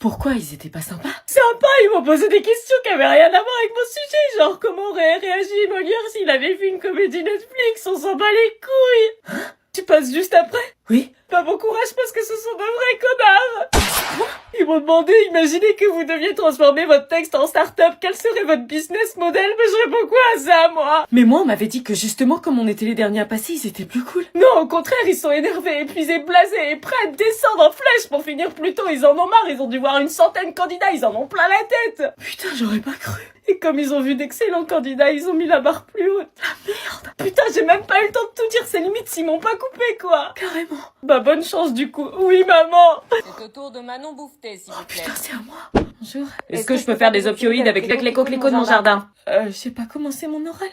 Pourquoi ils étaient pas sympas? Sympa, ils m'ont posé des questions qui avaient rien à voir avec mon sujet, genre comment aurait réagi Molière s'il avait vu une comédie Netflix, on s'en bat les couilles. Hein? Tu passes juste après? Oui. Pas bon courage parce que ce sont de vrais connards. Ils m'ont demandé, imaginez que vous deviez transformer votre texte en start-up, quel serait votre business model? Mais je réponds quoi à ça, moi? Mais moi, on m'avait dit que justement, comme on était les derniers à passer, ils étaient plus cool. Non, au contraire, ils sont énervés, épuisés, blasés et prêts à descendre en flèche pour finir plus tôt. Ils en ont marre, ils ont dû voir une centaine de candidats, ils en ont plein la tête. Putain, j'aurais pas cru. Et comme ils ont vu d'excellents candidats, ils ont mis la barre plus haute. La merde. Putain, j'ai même pas eu le temps de tout dire, c'est limite s'ils m'ont pas coupé, quoi. Carrément. Bah, bonne chance, du coup. Oui, maman. C'est au tour de Manon Bouffeté, s'il vous plaît. Putain, c'est à moi. Bonjour. Est-ce que je peux faire des opioïdes avec les coquelicots de mon jardin? Je sais pas comment c'est mon oral.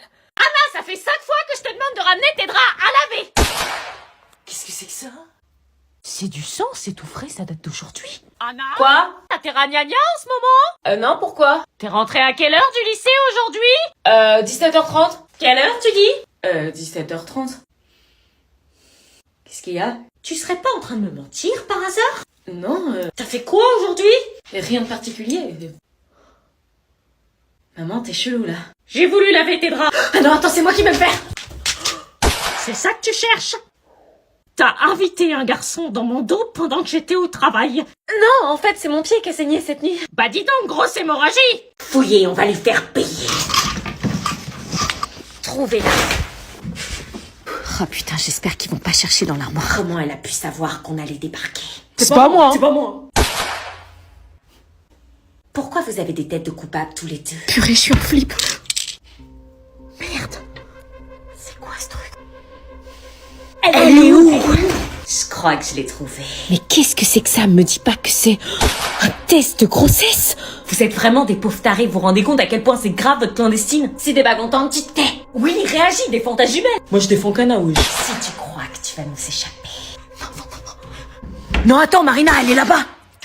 Ça fait 5 fois que je te demande de ramener tes draps à laver. Qu'est-ce que c'est que ça? C'est du sang, c'est tout frais, ça date d'aujourd'hui. Anna? Quoi? T'as tes ragnagnas en ce moment? Non, pourquoi? T'es rentrée à quelle heure du lycée aujourd'hui? 17h30. Quelle heure tu dis? 17h30. Qu'est-ce qu'il y a? Tu serais pas en train de me mentir par hasard? Non, T'as fait quoi aujourd'hui? rien de particulier. Maman, t'es chelou, là. J'ai voulu laver tes draps. Ah non, attends, c'est moi qui vais le faire. C'est ça que tu cherches? T'as invité un garçon dans mon dos pendant que j'étais au travail. Non, en fait, c'est mon pied qui a saigné cette nuit. Bah dis donc, grosse hémorragie. Fouillez, on va les faire payer. Trouvez-la. Oh putain, j'espère qu'ils vont pas chercher dans l'armoire. Comment elle a pu savoir qu'on allait débarquer? C'est pas moi. C'est pas moi. Pourquoi vous avez des têtes de coupables tous les deux? Purée, je suis en flip. Merde. C'est quoi ce truc? Elle est où? Je crois que je l'ai trouvé. Mais qu'est-ce que c'est que ça? Me dis pas que c'est un test de grossesse. Vous êtes vraiment des pauvres tarés, vous vous rendez compte à quel point c'est grave votre clandestine? Si des bagues entendent, tu te tais. Oui, réagis, défends ta jumelle. Moi, je défends Cana, oui. Si tu crois que tu vas nous échapper. Non, attends, Marina, elle est là-bas.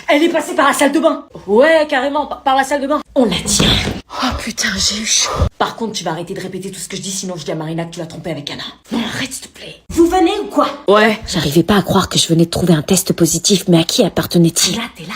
Elle est passée par la salle de bain. Ouais, carrément, par la salle de bain. On la tient. Oh putain, j'ai eu chaud. Par contre, tu vas arrêter de répéter tout ce que je dis, sinon je dis à Marina que tu l'as trompée avec Anna. Non, arrête s'il te plaît. Vous venez ou quoi? Ouais. J'arrivais pas à croire que je venais de trouver un test positif, mais à qui appartenait-il? Là, t'es là.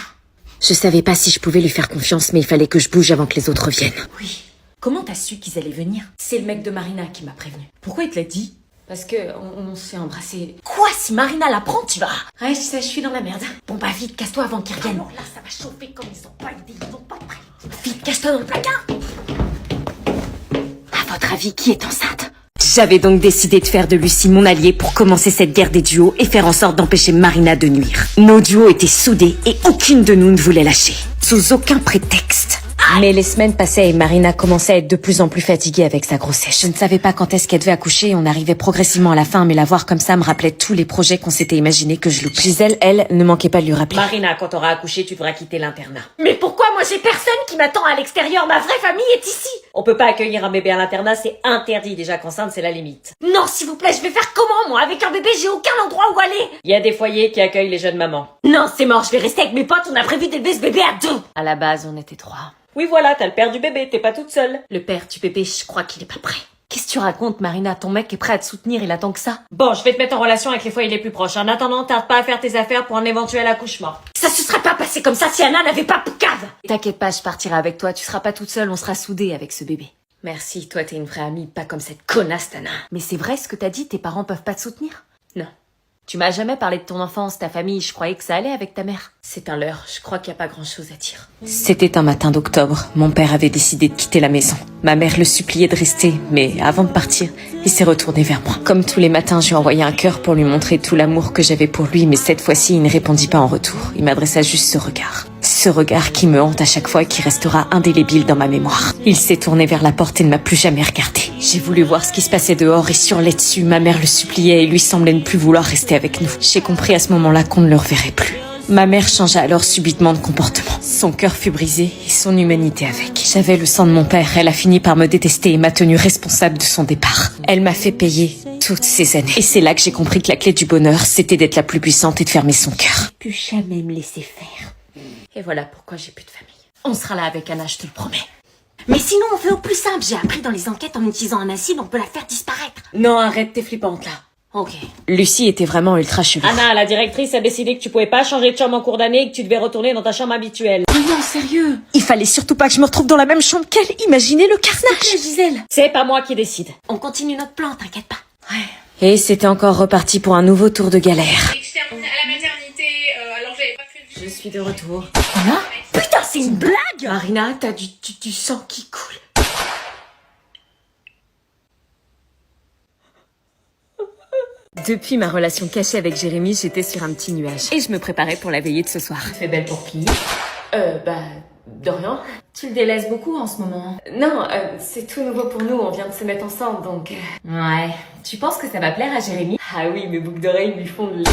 Je savais pas si je pouvais lui faire confiance, mais il fallait que je bouge avant que les autres reviennent. Oui. Comment t'as su qu'ils allaient venir? C'est le mec de Marina qui m'a prévenu. Pourquoi il te l'a dit? Parce que on s'est embrassé. Quoi? Si Marina l'apprend, tu vas... Ouais, je sais, je suis dans la merde. Bon bah vite, casse-toi avant qu'ils reviennent. Alors là, ça va chauffer comme ils ont pas idée, ils ont pas de prix. Vite, cache-toi dans le placard. À votre avis, qui est enceinte? J'avais donc décidé de faire de Lucie mon allié pour commencer cette guerre des duos et faire en sorte d'empêcher Marina de nuire. Nos duos étaient soudés et aucune de nous ne voulait lâcher. Sous aucun prétexte. Mais les semaines passaient et Marina commençait à être de plus en plus fatiguée avec sa grossesse. Je ne savais pas quand est-ce qu'elle devait accoucher, on arrivait progressivement à la fin, mais la voir comme ça me rappelait tous les projets qu'on s'était imaginés que je loupais. Gisèle, elle, ne manquait pas de lui rappeler. Marina, quand t'auras accouché, tu devras quitter l'internat. Mais pourquoi moi j'ai personne qui m'attend à l'extérieur? Ma vraie famille est ici. On peut pas accueillir un bébé à l'internat, c'est interdit. Déjà qu'enceinte, c'est la limite. Non, s'il vous plaît, je vais faire comment, moi? Avec un bébé, j'ai aucun endroit où aller. Il y a des foyers qui accueillent les jeunes mamans. Non, c'est mort, je vais rester avec mes potes, on a prévu d'élever ce bébé à 2. À la base, on était 3. Oui, voilà, t'as le père du bébé, t'es pas toute seule. Le père du bébé, je crois qu'il est pas prêt. Qu'est-ce que tu racontes, Marina? Ton mec est prêt à te soutenir, il attend que ça. Bon, je vais te mettre en relation avec les foyers les plus proches. En attendant, tarde pas à faire tes affaires pour un éventuel accouchement. Ça se serait pas passé comme ça si Anna n'avait pas Poucave. T'inquiète pas, je partirai avec toi, tu seras pas toute seule, on sera soudés avec ce bébé. Merci, toi t'es une vraie amie, pas comme cette connasse Tana. Mais c'est vrai ce que t'as dit, tes parents peuvent pas te soutenir? Non. Tu m'as jamais parlé de ton enfance, ta famille, je croyais que ça allait avec ta mère. C'est un leurre, je crois qu'il y a pas grand chose à dire. C'était un matin d'octobre, mon père avait décidé de quitter la maison. Ma mère le suppliait de rester, mais avant de partir, il s'est retourné vers moi. Comme tous les matins, je lui ai envoyé un cœur pour lui montrer tout l'amour que j'avais pour lui, mais cette fois-ci, il ne répondit pas en retour. Il m'adressa juste ce regard. Ce regard qui me hante à chaque fois et qui restera indélébile dans ma mémoire. Il s'est tourné vers la porte et ne m'a plus jamais regardé. J'ai voulu voir ce qui se passait dehors et surler dessus. Ma mère le suppliait et lui semblait ne plus vouloir rester avec nous. J'ai compris à ce moment-là qu'on ne le reverrait plus. Ma mère changea alors subitement de comportement. Son cœur fut brisé et son humanité avec. J'avais le sang de mon père, elle a fini par me détester et m'a tenue responsable de son départ. Elle m'a fait payer toutes ces années. Et c'est là que j'ai compris que la clé du bonheur, c'était d'être la plus puissante et de fermer son cœur. Plus jamais me laisser faire. Et voilà pourquoi j'ai plus de famille. On sera là avec Anna, je te le promets. Mais sinon, on fait au plus simple. J'ai appris dans les enquêtes, en utilisant un acide, on peut la faire disparaître. Non, arrête, t'es flippante là. Ok. Lucie était vraiment ultra chelou. Anna, la directrice a décidé que tu pouvais pas changer de chambre en cours d'année et que tu devais retourner dans ta chambre habituelle. Oh non, sérieux? Il fallait surtout pas que je me retrouve dans la même chambre qu'elle. Imaginez le carnage. Gisèle. C'est pas moi qui décide. On continue notre plan, t'inquiète pas. Ouais. Et c'était encore reparti pour un nouveau tour de galère. Et j'étais à la maternité, alors j'avais pas prévu. Je suis de retour. Anna? Putain, c'est une blague! Marina, t'as du sang qui coule. Depuis ma relation cachée avec Jérémy, j'étais sur un petit nuage. Et je me préparais pour la veillée de ce soir. Tu te fais belle pour qui? De rien. Tu le délaisses beaucoup en ce moment. Non, c'est tout nouveau pour nous, on vient de se mettre ensemble, donc... Ouais. Tu penses que ça va plaire à Jérémy? Ah oui, mes boucles d'oreilles lui font de...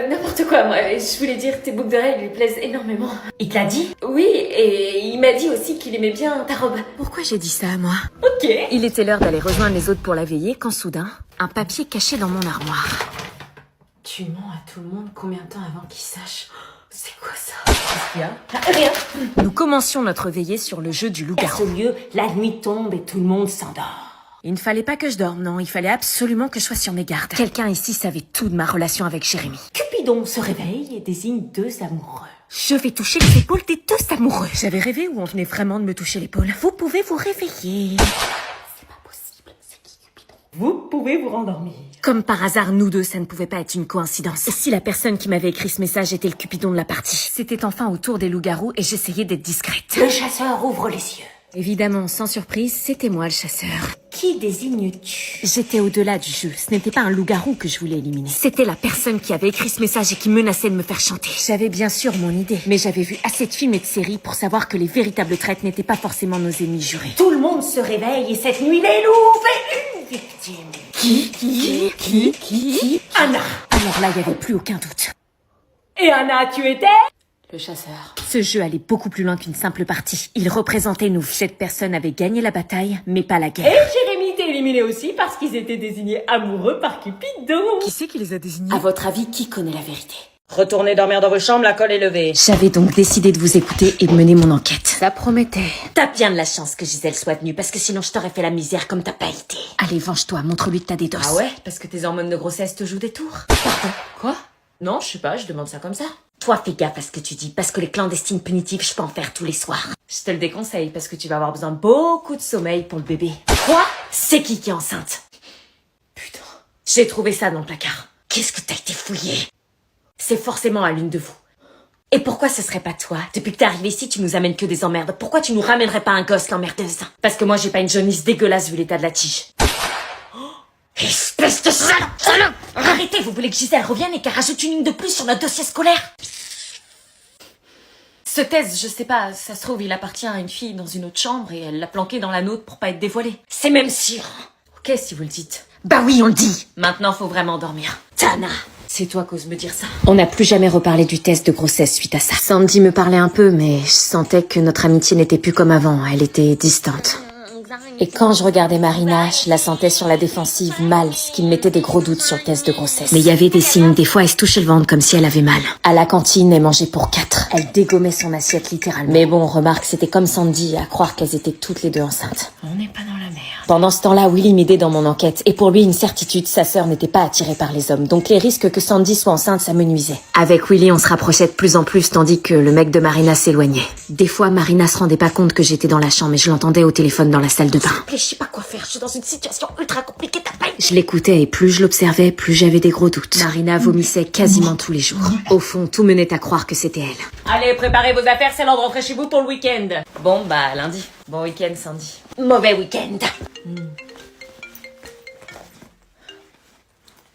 N'importe quoi, moi, je voulais dire, tes boucles d'oreilles lui plaisent énormément. Il te l'a dit? Oui, et il m'a dit aussi qu'il aimait bien ta robe. Pourquoi j'ai dit ça à moi? Ok. Il était l'heure d'aller rejoindre les autres pour la veillée quand soudain, un papier caché dans mon armoire. Tu mens à tout le monde combien de temps avant qu'il sache? C'est quoi ça? Qu'est-ce qu'il y a? Rien. Nous commencions notre veillée sur le jeu du loup-garou. Au lieu, la nuit tombe et tout le monde s'endort. Il ne fallait pas que je dorme, non, il fallait absolument que je sois sur mes gardes. Quelqu'un ici savait tout de ma relation avec Jérémy. Cupidon se réveille et désigne deux amoureux. Je vais toucher les épaules des deux amoureux. J'avais rêvé où on venait vraiment de me toucher l'épaule. Vous pouvez vous réveiller. C'est pas possible, c'est qui Cupidon? Vous pouvez vous rendormir. Comme par hasard, nous deux, ça ne pouvait pas être une coïncidence. Et si la personne qui m'avait écrit ce message était le Cupidon de la partie? C'était enfin au tour des loups-garous et j'essayais d'être discrète. Le chasseur ouvre les yeux. Évidemment, sans surprise, c'était moi le chasseur. Qui désignes-tu? J'étais au-delà du jeu. Ce n'était pas un loup-garou que je voulais éliminer. C'était la personne qui avait écrit ce message et qui menaçait de me faire chanter. J'avais bien sûr mon idée, mais j'avais vu assez de films et de séries pour savoir que les véritables traîtres n'étaient pas forcément nos ennemis jurés. Tout le monde se réveille et cette nuit, les loups ont fait une victime. Qui? Anna. Alors là, il n'y avait plus aucun doute. Et Anna, tu étais? Le chasseur. Ce jeu allait beaucoup plus loin qu'une simple partie. Il représentait nous. Cette personne avait gagné la bataille, mais pas la Et guerre. Jérémy était éliminé aussi parce qu'ils étaient désignés amoureux par Cupidon. Qui c'est qui les a désignés? À votre avis, qui connaît la vérité? Retournez dormir dans vos chambres, la colle est levée. J'avais donc décidé de vous écouter et de mener mon enquête. Ça promettait. T'as bien de la chance que Gisèle soit venue, parce que sinon je t'aurais fait la misère comme t'as pas été. Allez, venge-toi, montre-lui que t'as des doses. Ah ouais? Parce que tes hormones de grossesse te jouent des tours? Pardon? Quoi? Non, je sais pas, je demande ça comme ça. Toi, fais gaffe à ce que tu dis, parce que les clandestines punitives, je peux en faire tous les soirs. Je te le déconseille, parce que tu vas avoir besoin de beaucoup de sommeil pour le bébé. Quoi? C'est qui est enceinte? Putain. J'ai trouvé ça dans le placard. Qu'est-ce que t'as été fouillé? C'est forcément à l'une de vous. Et pourquoi ce serait pas toi? Depuis que t'es arrivé ici, tu nous amènes que des emmerdes. Pourquoi tu nous ramènerais pas un gosse, l'emmerdeuse? Parce que moi, j'ai pas une jaunisse dégueulasse vu l'état de la tige. Espèce de salope! Arrêtez, vous voulez que Gisèle revienne et qu'elle rajoute une ligne de plus sur notre dossier scolaire? Ce thèse, je sais pas, ça se trouve, il appartient à une fille dans une autre chambre et elle l'a planqué dans la nôtre pour pas être dévoilée. C'est même sûr. Ok, si vous le dites. Bah oui, on le dit. Maintenant, faut vraiment dormir. Tana, c'est toi qu'ose me dire ça. On n'a plus jamais reparlé du test de grossesse suite à ça. Sandy me parlait un peu, mais je sentais que notre amitié n'était plus comme avant. Elle était distante. Et quand je regardais Marina, je la sentais sur la défensive mal, ce qui me mettait des gros doutes sur le test de grossesse. Mais il y avait des signes, des fois elle se touchait le ventre comme si elle avait mal. À la cantine, elle mangeait pour 4. Elle dégommait son assiette littéralement. Mais bon, remarque, c'était comme Sandy, à croire qu'elles étaient toutes les deux enceintes. On n'est pas dans la merde. Pendant ce temps-là, Willy m'aidait dans mon enquête, et pour lui, une certitude, sa sœur n'était pas attirée par les hommes, donc les risques que Sandy soit enceinte, ça me nuisait. Avec Willy, on se rapprochait de plus en plus, tandis que le mec de Marina s'éloignait. Des fois, Marina se rendait pas compte que j'étais dans la chambre, et je l'entendais au téléphone dans la salle de bain. Je sais pas quoi faire, je suis dans une situation ultra compliquée, t'as pas... Je l'écoutais, et plus je l'observais, plus j'avais des gros doutes. Marina vomissait quasiment tous les jours. Au fond, tout menait à croire que c'était elle. Allez, préparez vos affaires, c'est l'heure de rentrer chez vous pour le week-end. Bon, bah, lundi. Bon week-end, Sandy. Mauvais week-end.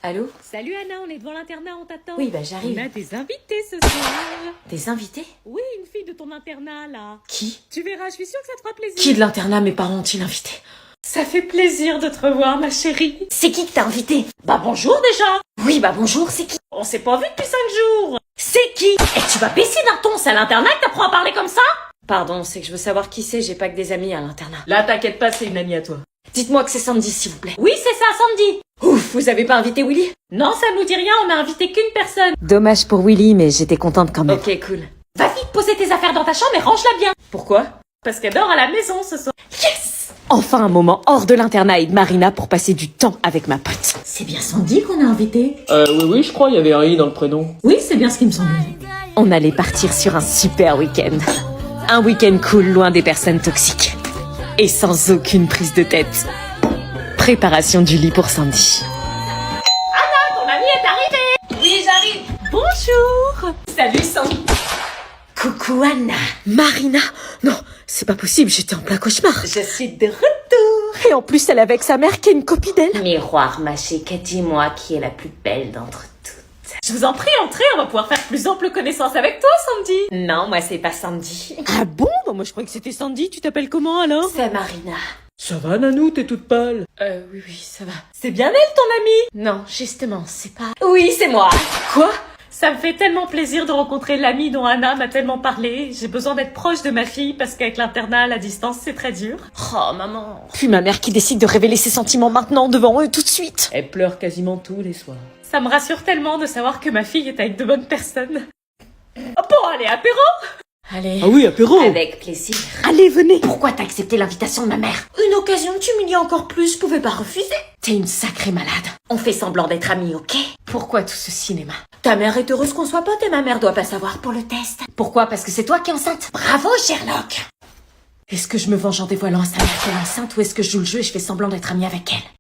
Allô? Salut Anna, on est devant l'internat, on t'attend. Oui, bah, j'arrive. On a des invités ce soir. Des invités? Oui, une fille de ton internat là. Qui? Tu verras, je suis sûre que ça te fera plaisir. Qui de l'internat mes parents ont-ils invité? Ça fait plaisir de te revoir, ma chérie. C'est qui que t'as invité? Bah bonjour déjà. Oui, bah bonjour, c'est qui? On s'est pas vu depuis 5 jours. C'est qui? Et tu vas baisser d'un ton, c'est à l'internat que t'apprends à parler comme ça? Pardon, c'est que je veux savoir qui c'est, j'ai pas que des amis à l'internat. Là, t'inquiète pas, c'est une amie à toi. Dites-moi que c'est Sandy, s'il vous plaît. Oui, c'est ça, Sandy. Ouf, vous avez pas invité Willy? Non, ça nous dit rien, on a invité qu'une personne. Dommage pour Willy, mais j'étais contente quand même. Ok, cool. Va vite poser tes affaires dans ta chambre et range-la bien. Pourquoi? Parce qu'elle dort à la maison ce soir. Yes! Enfin un moment hors de l'internat et de Marina pour passer du temps avec ma pote. C'est bien Sandy qu'on a invité. Oui, je crois, il y avait un i dans le prénom. Oui, c'est bien ce qui me semble. On allait partir sur un super week-end. Un week-end cool, loin des personnes toxiques. Et sans aucune prise de tête. Préparation du lit pour Sandy. Ton ami est arrivé! Oui, j'arrive! Bonjour! Salut, Sandy! Coucou Anna! Marina! Non, c'est pas possible, j'étais en plein cauchemar. Je suis de retour! Et en plus, elle est avec sa mère qui est une copine d'elle. Miroir, ma chérie, dis-moi qui est la plus belle d'entre toutes. Je vous en prie, entrez, on va pouvoir faire plus ample connaissance avec toi, Sandy. Non, moi c'est pas Sandy. Ah bon? Bah moi je croyais que c'était Sandy, tu t'appelles comment alors? C'est Marina. Ça va, Nanou, t'es toute pâle. Oui, ça va. C'est bien elle, ton amie. Non, justement, c'est pas... Oui, c'est moi! Quoi? Ça me fait tellement plaisir de rencontrer l'amie dont Anna m'a tellement parlé. J'ai besoin d'être proche de ma fille parce qu'avec l'internat à la distance, c'est très dur. Oh, maman. Puis ma mère qui décide de révéler ses sentiments maintenant devant eux tout de suite. Elle pleure quasiment tous les soirs. Ça me rassure tellement de savoir que ma fille est avec de bonnes personnes. Oh, bon, allez, apéro! Allez. Ah oui, apéro! Avec plaisir. Allez, venez. Pourquoi t'as accepté l'invitation de ma mère? Une occasion de t'humilier encore plus, je pouvais pas refuser. T'es une sacrée malade. On fait semblant d'être amis, ok? Pourquoi tout ce cinéma? Ta mère est heureuse qu'on soit potes et ma mère doit pas savoir pour le test. Pourquoi? Parce que c'est toi qui es enceinte? Bravo, Sherlock! Est-ce que je me venge en dévoilant à sa mère qu'elle est enceinte ou est-ce que je joue le jeu et je fais semblant d'être amie avec elle?